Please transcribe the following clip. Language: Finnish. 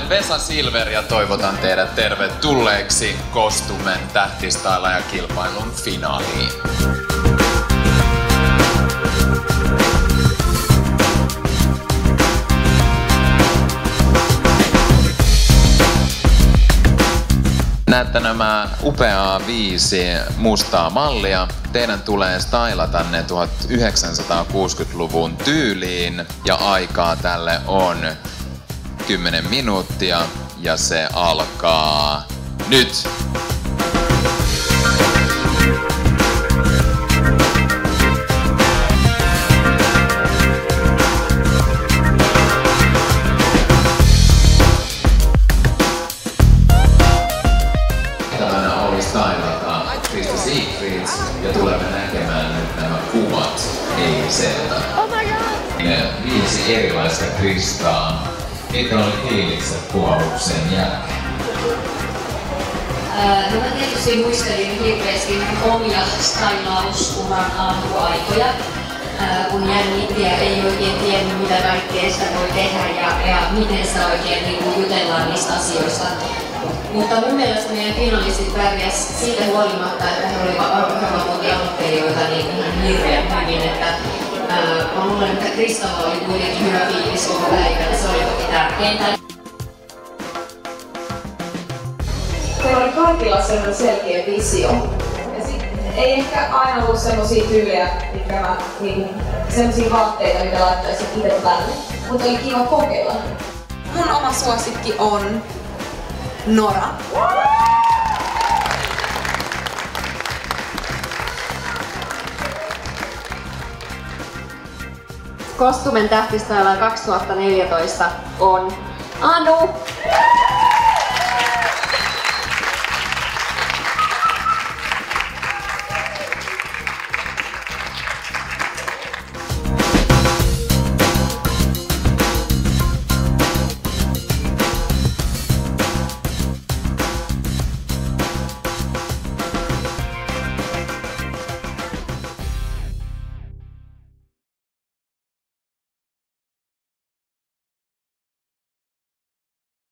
olen Vesa Silver ja toivotan teidät tervetulleeksi Kostumen tähtistailaja-kilpailun finaaliin. Näette nämä upeaa 5 mustaa mallia. Teidän tulee stylata ne 1960-luvun tyyliin ja aikaa tälle on 10 minuuttia ja se alkaa nyt! Stylata Krista Siegfrieds ja tulemme näkemään nyt nämä kuvat eiliseltä. Oh my god! Ne 5 erilaista Kristaa. Mitkä oli fiilikset kuvauksen jälkeen? No mä tietysti muistelin hirveästi omia stylausuran alkuaikoja, kun jännitti ja ei oikein tiennyt mitä kaikkea sitä voi tehdä ja miten sitä oikein niin jutellaan niistä asioista. Mutta mun mielestä meidän finalistit pärjäs siitä huolimatta, että he olivat aloittelijoita niin ihan hirveän hyvin, että mä luulen, että Kristalla oli kuitenkin hyvä fiilis koko päivänä, se oli toki tärkeintä. Teillä oli kaikilla sellainen selkeä visio. Ja ei ehkä aina ollut semmosia tyylejä, semmosia vaatteita, mitä laittaisit itse päälle. Mutta oli kiva kokeilla. Mun oma suosikki on Nora. Kostumen tähtistailaja 2014 on Anu!